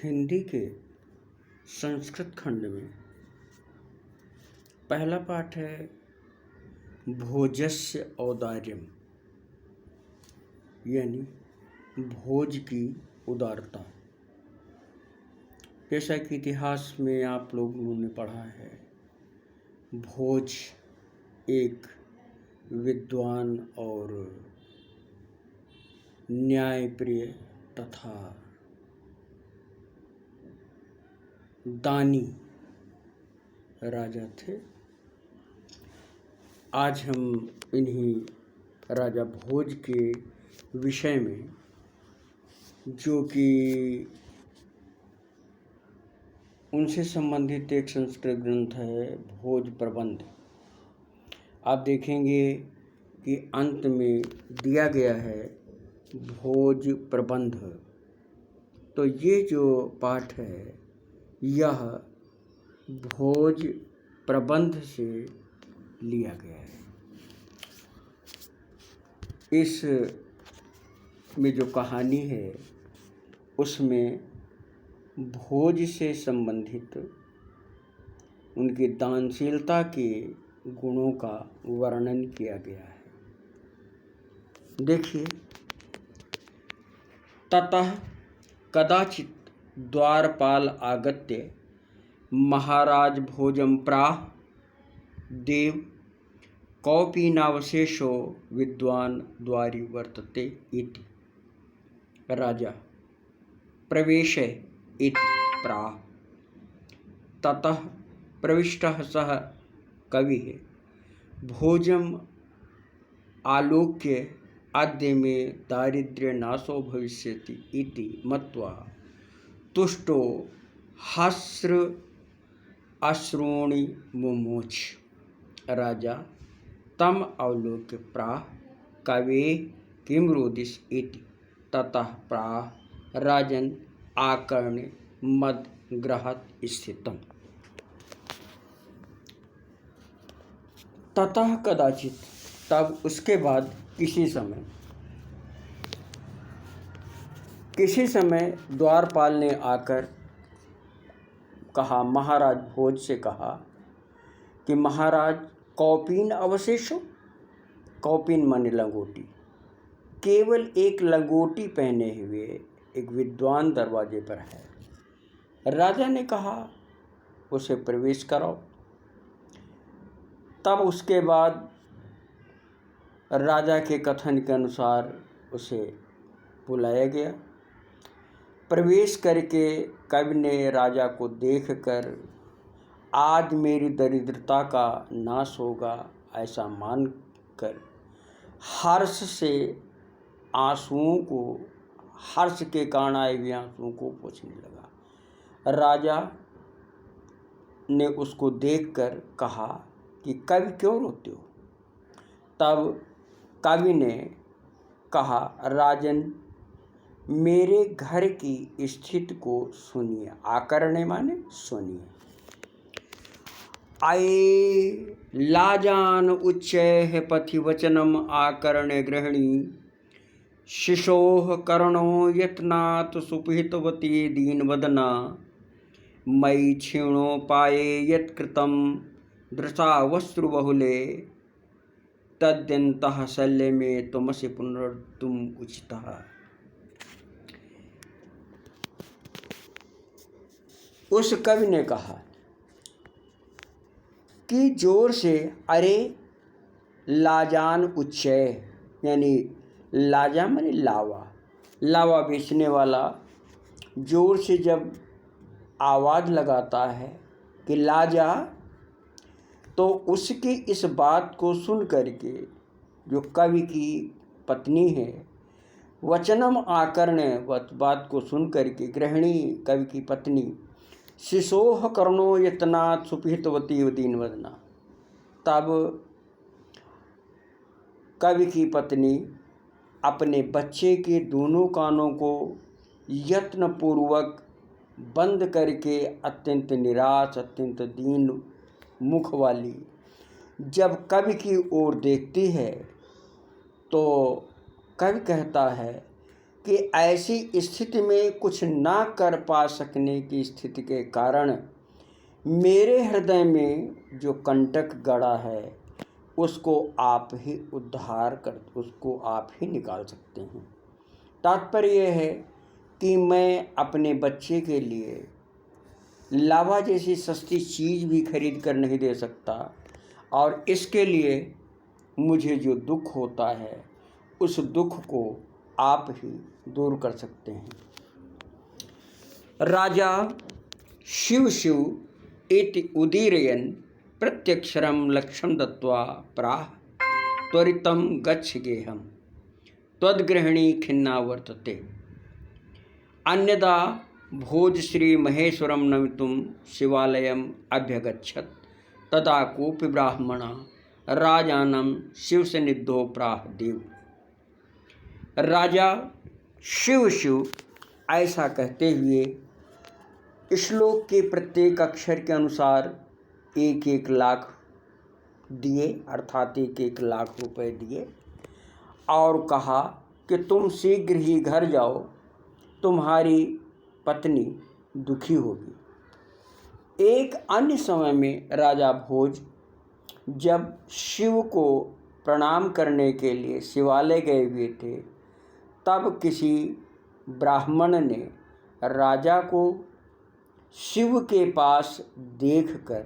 हिंदी के संस्कृत खंड में पहला पाठ है भोजस्य औदार्यम, यानी भोज की उदारता। जैसा कि इतिहास में आप लोगों ने पढ़ा है, भोज एक विद्वान और न्यायप्रिय तथा दानी राजा थे। आज हम इन्हीं राजा भोज के विषय में, जो कि उनसे संबंधित एक संस्कृत ग्रंथ है भोज प्रबंध, आप देखेंगे कि अंत में दिया गया है भोज प्रबंध। तो ये जो पाठ है यह भोज प्रबंध से लिया गया है। इस में जो कहानी है उसमें भोज से संबंधित उनकी दानशीलता के गुणों का वर्णन किया गया है। देखिए, ततः कदाचित् द्वारपाल आगत्य महाराज भोजं प्राह देव कौपीनावशेषो विद्वान् द्वारि वर्तते इति। राजा प्रवेशय इति प्राह। ततः प्रविष्टः सः कविः भोजम् आलोक्य अद्य मे दारिद्र्यनाशो भविष्यति इति मत्वा तुष्टो हास्र अश्रूणि मुमोच। राजा तम अवलोक्य प्राह कवे किं रोदिष इति। ततः प्राह राजन् आकर्ण्य मद गृहात् स्थितम्। ततः कदाचित, तब उसके बाद किसी समय द्वारपाल ने आकर कहा, महाराज भोज से कहा कि महाराज कौपीन अवशेषो, कौपीन माने लंगोटी, केवल एक लंगोटी पहने हुए एक विद्वान दरवाजे पर है। राजा ने कहा उसे प्रवेश कराओ। तब उसके बाद राजा के कथन के अनुसार उसे बुलाया गया। प्रवेश करके कवि ने राजा को देखकर आज मेरी दरिद्रता का नाश होगा ऐसा मानकर हर्ष से हर्ष के कारण आए हुए आंसुओं को पोंछने लगा। राजा ने उसको देखकर कहा कि कवि क्यों रोते हो? तब कवि ने कहा, राजन मेरे घर की स्थिति को सुनिए। आकरणे माने सुनिए। आये लाजान उच्चैः पथि वचनम आकर्ण्य गृहिणी शिशोः कर्णो यत्नात् सुपिहितवती दीनवदना मयि क्षीणोपाये यत्कृतं दृशा वस्त्रबहुले तद्यन्तः शल्य में त्वमसि पुनर्तुम उचितः। उस कवि ने कहा कि जोर से, अरे लाजान उच्चय, यानी लाजा माने लावा बेचने वाला जोर से जब आवाज़ लगाता है कि लाजा, तो उसकी इस बात को सुन करके जो कवि की पत्नी है, वचनम आकर्ण्य, बात को सुन करके गृहिणी कवि की पत्नी, शिशोह कर्णो यत्नात् सुपिहितवती दीनवदना, तब कवि की पत्नी अपने बच्चे के दोनों कानों को यत्नपूर्वक बंद करके अत्यंत निराश, अत्यंत दीन मुख वाली जब कवि की ओर देखती है, तो कवि कहता है कि ऐसी स्थिति में कुछ ना कर पा सकने की स्थिति के कारण मेरे हृदय में जो कंटक गड़ा है उसको आप ही उसको आप ही निकाल सकते हैं। तात्पर्य यह है कि मैं अपने बच्चे के लिए लावा जैसी सस्ती चीज़ भी खरीद कर नहीं दे सकता, और इसके लिए मुझे जो दुख होता है उस दुख को आप ही दूर कर सकते हैं। राजा शिव शिव इति उदीरयन् प्रत्यक्षरं लक्ष्यं दत्त्वा प्राह त्वरितं गच्छ गेहम् त्वद्गृहिणी खिन्ना वर्तते। अन्यदा भोजश्री महेश्वरं नमितुं शिवालयम् अभ्यगच्छत् तदा कोऽपि ब्राह्मणः राजानं शिवसन्निधौ प्राह देव। राजा शिव शिव ऐसा कहते हुए श्लोक के प्रत्येक अक्षर के अनुसार 1-1 लाख दिए, अर्थात 1-1 लाख रुपए दिए, और कहा कि तुम शीघ्र ही घर जाओ, तुम्हारी पत्नी दुखी होगी। एक अन्य समय में राजा भोज जब शिव को प्रणाम करने के लिए शिवालय गए हुए थे, तब किसी ब्राह्मण ने राजा को शिव के पास देखकर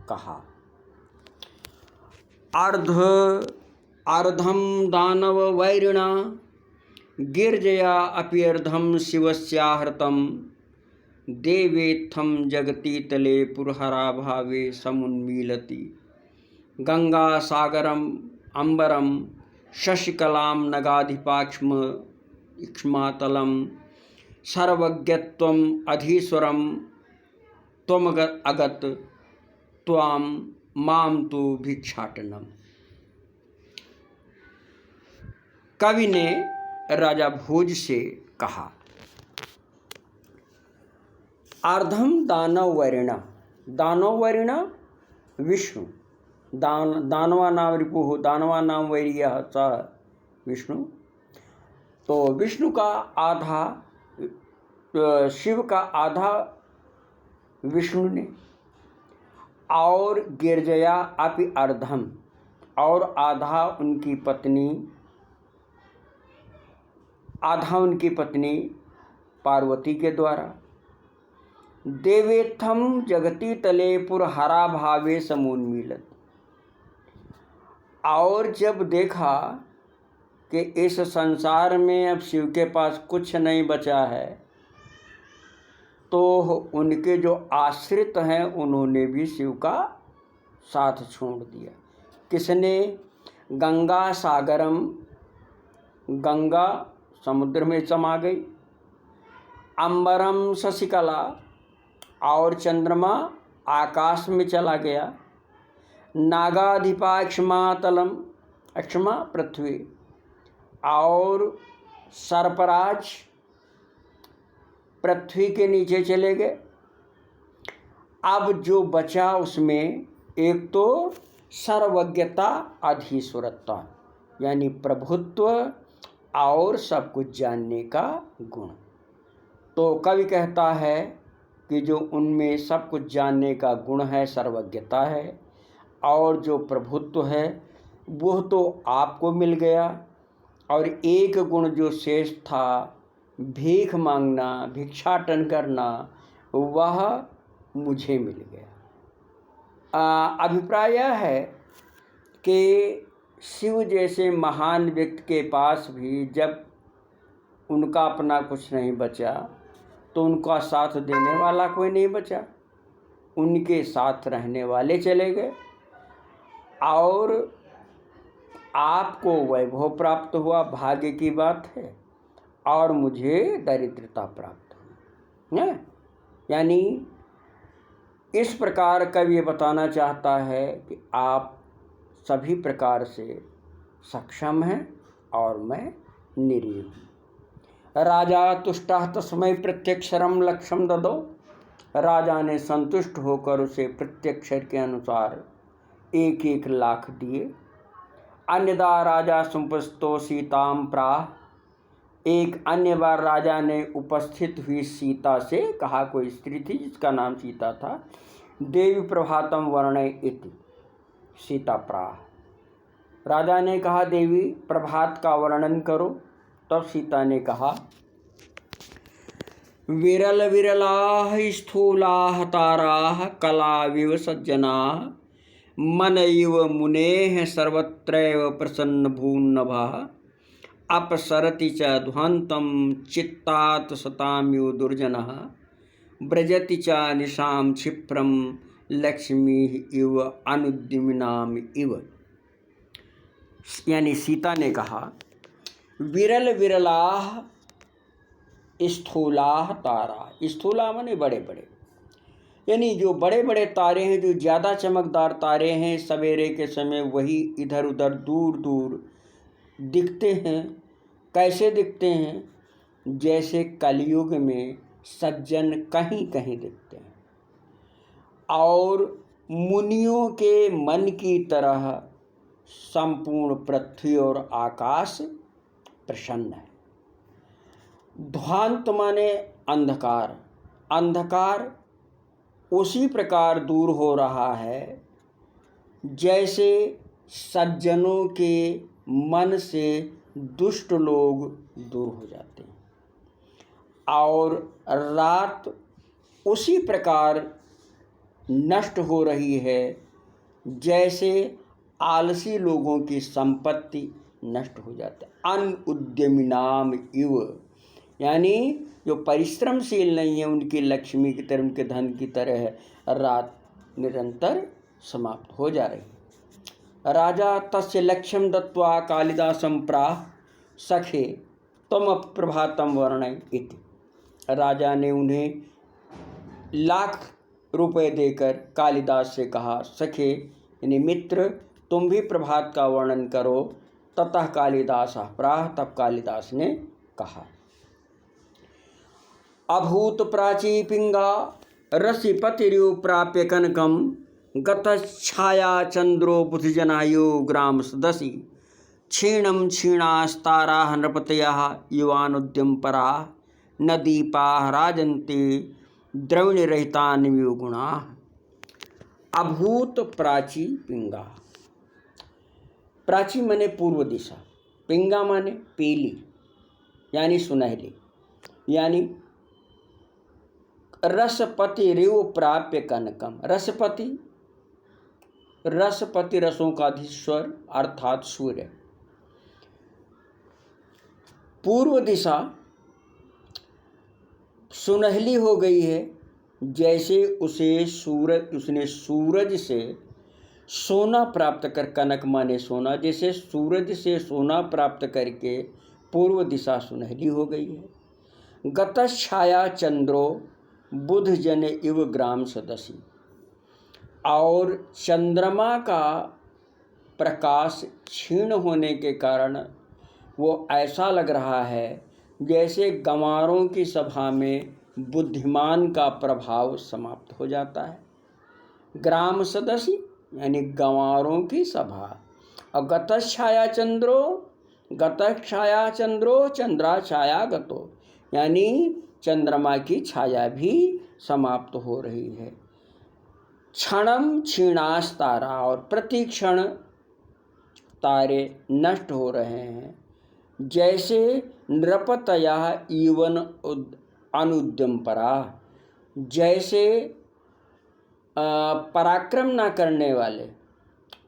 कहा, अर्धम दानव वैरिणा गिर्जया अपि अर्धम शिवस्याहृतं देवेत्थं जगति तले पुरहरा भावे समुन्मीलति गंगा सागरम अंबरम शशिकलां नगाधिपाक्ष्म इक्ष्मातलं सर्वज्ञत्वम् अधीश्वरं त्वमगत त्वां मां तु भिक्षाटनम। कवि ने राजा भोज से कहा, अर्धम दानव वरिणा, दानव वरिणा विष्णु, दानवा नाम रिपुः दानवा नाम वैर्यः सः विष्णु। तो विष्णु का आधा, शिव का आधा विष्णु ने, और गिरजया अपि अर्धम, और आधा उनकी पत्नी पार्वती के द्वारा। देवेत्थम जगति तले पुरहरा भावे समुन्मीलत, और जब देखा कि इस संसार में अब शिव के पास कुछ नहीं बचा है, तो उनके जो आश्रित हैं उन्होंने भी शिव का साथ छोड़ दिया। किसने? गंगा सागरम, गंगा समुद्र में समा गई, अंबरम शशिकला, और चंद्रमा आकाश में चला गया, नागाधिपा अक्षमातलम, अक्षमा पृथ्वी, और सर्पराज पृथ्वी के नीचे चले गए। अब जो बचा उसमें एक तो सर्वज्ञता अधीश्वरता, यानी प्रभुत्व और सब कुछ जानने का गुण। तो कवि कहता है कि जो उनमें सब कुछ जानने का गुण है, सर्वज्ञता है, और जो प्रभुत्व है वह तो आपको मिल गया, और एक गुण जो शेष था भीख मांगना, भिक्षाटन करना, वह मुझे मिल गया। अभिप्राय यह है कि शिव जैसे महान व्यक्ति के पास भी जब उनका अपना कुछ नहीं बचा तो उनका साथ देने वाला कोई नहीं बचा, उनके साथ रहने वाले चले गए, और आपको वैभव प्राप्त हुआ, भाग्य की बात है, और मुझे दरिद्रता प्राप्त हुई है। यानी इस प्रकार कवि ये बताना चाहता है कि आप सभी प्रकार से सक्षम हैं और मैं निरीह हूँ। राजा तुष्टः तस्मै प्रत्यक्षरं लक्ष्यं ददौ, राजा ने संतुष्ट होकर उसे प्रत्यक्षर के अनुसार 1-1 लाख दिए। अन्यदा राजा संपुष्टो सीतां प्राह एक अन्य बार राजा ने उपस्थित हुई सीता से कहा, कोई स्त्री थी जिसका नाम सीता था, देवी प्रभातम वर्णय इति। सीता प्राह, राजा ने कहा देवी प्रभात का वर्णन करो। तब सीता ने कहा, विरल विरलाः स्थूलाः ताराः कलाविव सज्जनाः मन इव मुनेः सर्वत्रैव प्रसन्नभून्नभः अपसरति च ध्वन्तं चित्तात् सताम्यो दुर्जनः व्रजति च निशां क्षिप्रं लक्ष्मीः इव अनुद्यमिनाम इव। यानी सीता ने कहा, विरल विरलाः स्थूलाः तारा, स्थूला माने बड़े बड़े, यानी जो बड़े बड़े तारे हैं, जो ज़्यादा चमकदार तारे हैं, सवेरे के समय वही इधर उधर दूर दूर दिखते हैं। कैसे दिखते हैं? जैसे कलयुग में सज्जन कहीं कहीं दिखते हैं, और मुनियों के मन की तरह संपूर्ण पृथ्वी और आकाश प्रसन्न है। ध्वांत माने अंधकार, अंधकार उसी प्रकार दूर हो रहा है जैसे सज्जनों के मन से दुष्ट लोग दूर हो जाते हैं, और रात उसी प्रकार नष्ट हो रही है जैसे आलसी लोगों की संपत्ति नष्ट हो जाती है। अनुद्यमिनाम इव, यानी जो परिश्रमशील नहीं है उनकी लक्ष्मी की तरह, उनके धन की तरह रात निरंतर समाप्त हो जा रही है। राजा तस्य लक्ष्यम दत्वा कालिदासं प्राह सखे त्वम प्रभातम वर्णय इति। राजा ने उन्हें लाख रुपए देकर कालिदास से कहा, सखे यानी मित्र, तुम भी प्रभात का वर्णन करो। ततः कालिदास प्राह, तब कालिदास ने कहा, अभूत प्राची पिंगा रसिपतिरिव प्राप्य कनकम गतच्छाया चंद्रो बुधिजनायो ग्राम सदसी क्षीणम क्षीणास्ताराः नृपतयः युवानुद्यम परा न दीपाः राजन्ते द्रविणरहितान्वियो गुणाः। अभूत प्राची पिंगा, प्राची माने पूर्व दिशा, पिंगा माने पीली यानी सुनहली, यानी रसपति रिव प्राप्य कनकम। रसपति, रसपति रसों का अधीश्वर अर्थात सूर्य। पूर्व दिशा सुनहली हो गई है जैसे उसने सूरज से सोना प्राप्त कर, कनक माने सोना, जैसे सूरज से सोना प्राप्त करके पूर्व दिशा सुनहली हो गई है। गतच्छाया चंद्रो बुध जन इव ग्राम सदसी, और चंद्रमा का प्रकाश क्षीण होने के कारण वो ऐसा लग रहा है जैसे गंवारों की सभा में बुद्धिमान का प्रभाव समाप्त हो जाता है। ग्राम सदसी यानी गंवारों की सभा, और गतच्छाया चंद्रो, गतच्छाया चंद्रो चंद्रा छाया गतो, यानी चंद्रमा की छाया भी समाप्त हो रही है। क्षणम क्षीणास तारा, और प्रति क्षण तारे नष्ट हो रहे हैं जैसे नृपतया इवन अनुद्यम परा, जैसे पराक्रम न करने वाले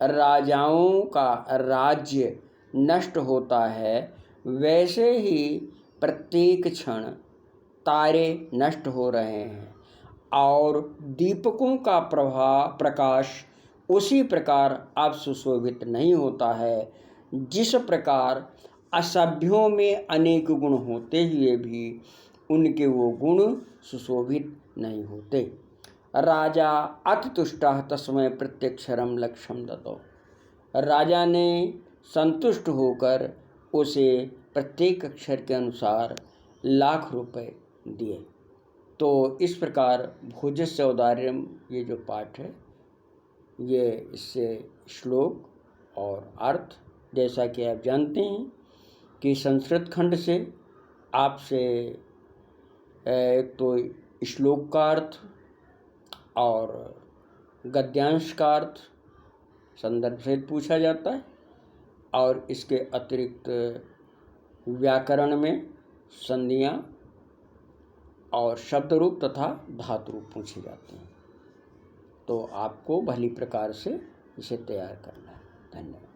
राजाओं का राज्य नष्ट होता है, वैसे ही प्रत्येक क्षण तारे नष्ट हो रहे हैं, और दीपकों का प्रकाश उसी प्रकार अब सुशोभित नहीं होता है जिस प्रकार असभ्यों में अनेक गुण होते हुए भी उनके वो गुण सुशोभित नहीं होते। राजा अतितुष्टः तस्मै प्रत्यक्षरम लक्ष्यम दत्तो, राजा ने संतुष्ट होकर उसे प्रत्येक अक्षर के अनुसार लाख रुपए दिए। तो इस प्रकार भोजस्य औदार्यम, ये जो पाठ है, ये इससे श्लोक और अर्थ, जैसा कि आप जानते हैं कि संस्कृत खंड से आपसे एक तो श्लोक का अर्थ और गद्यांश का अर्थ संदर्भ से पूछा जाता है, और इसके अतिरिक्त व्याकरण में संधियाँ और शब्द रूप तथा धातु रूप पूछे जाते हैं। तो आपको भली प्रकार से इसे तैयार करना है। धन्यवाद।